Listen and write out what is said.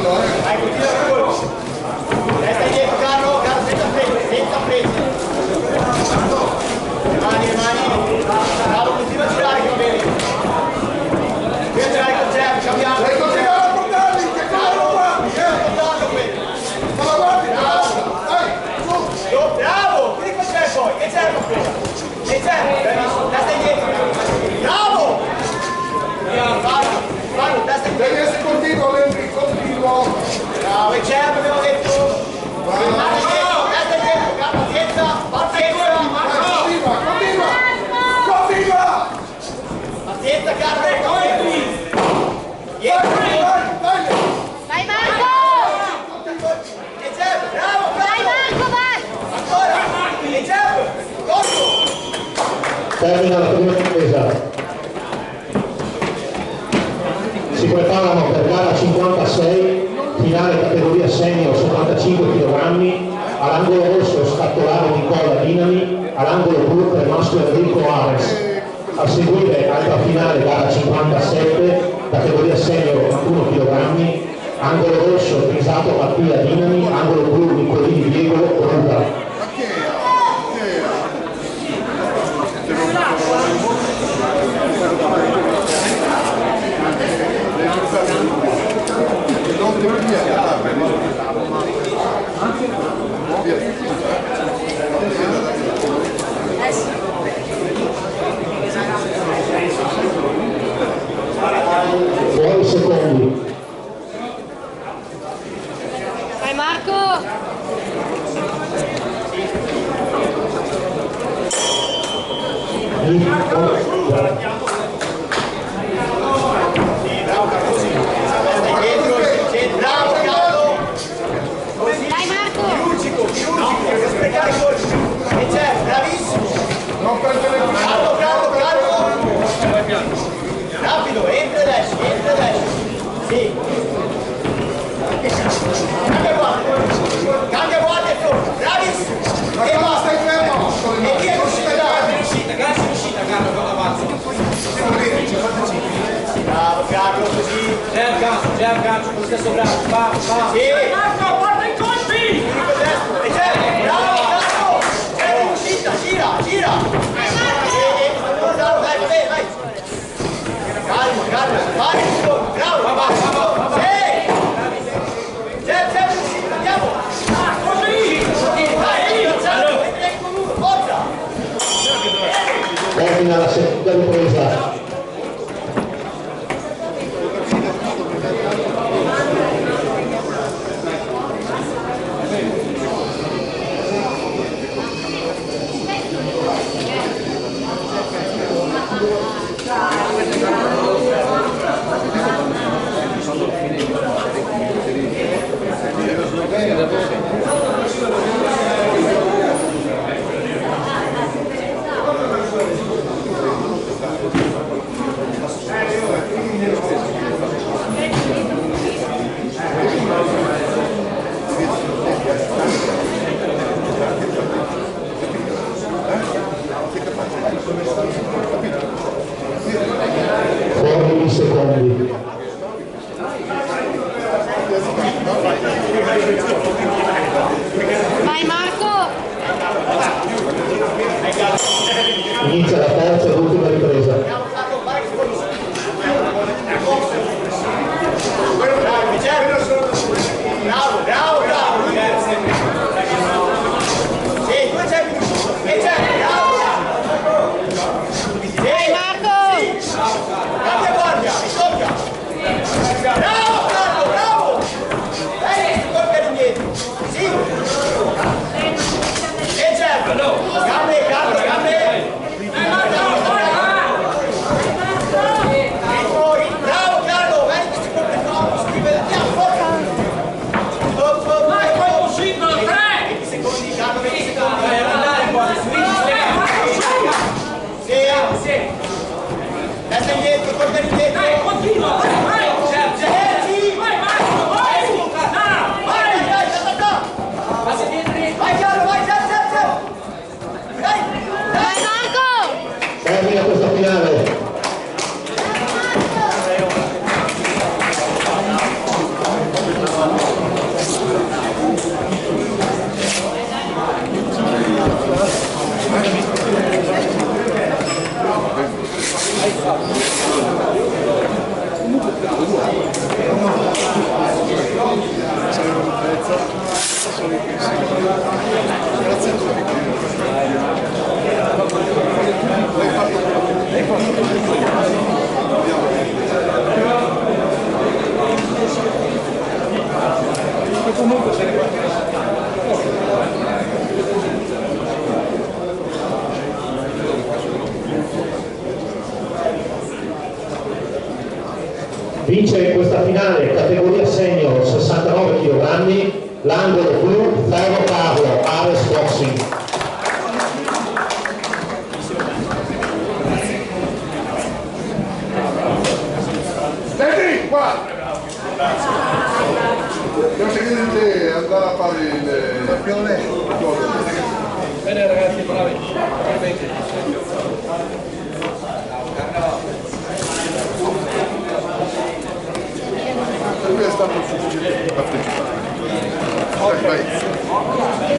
Vai, continua il colpo. Resta dietro, Carlo, senza fretta. Le mani. Bravo, continua a girare che va bene. Qui andrai con Jeff, cambiamo. Dai, continua a portarli, che Carlo guardi, Ma la guardi, dai, bravo, vieni con Jeff poi, e Jeff ancora. E Jeff, testa indietro. Bravo! Fallo, testa indietro. devi essere continuo, Lenny, continuo. Bravo, e Jeff abbiamo detto. Testa indietro, pazienza, pazienza. Continua! Pazienza, Carlo, Vai Marco! e Jeff, bravo, Vai Marco, vai! ancora, e Jeff, corpo. Termina la prima difesa. Si preparano per gara 56, finale categoria senior 75 kg, all'angolo rosso scattolare Nicola Dinami, all'angolo blu per maschio Enrico Ares. A seguire altra finale gara 57, categoria senior 81 kg, angolo rosso Trisato Mattia Dinami, angolo blu Nicolini Diego Ruta. Fuori secondi. Vai Marco! Bravo, Carlo. Vai Marco! Chirurgico, non sprecare i colpi. E Jeff, bravissimo. Non perdere il Carlo. Rapido, entra e esci. Sì. Cambia guardia e torna. Bravissimo. E Ma basta. stai fermo! E via l'uscita, dai. Uscita, Carlo, quando avanza. Bravo, Carlo, così. C'è il gancio, con lo stesso braccio, va. Sì. Marco, guarda i colpi. Unico destro. E Jeff, bravo, Carlo. È l'uscita, gira. Vai. Calma, vai, bravo, sì! Jeff, andiamo! Così! Vai, forza! Termina la seconda ripresa. comunque se ne va. Vince questa finale categoria senior 69 kg, l'angolo blu Ferro Carlo, Ares Boxing. Senti, qua! Cosa che dite andare a fare il campione? Bene ragazzi, bravi.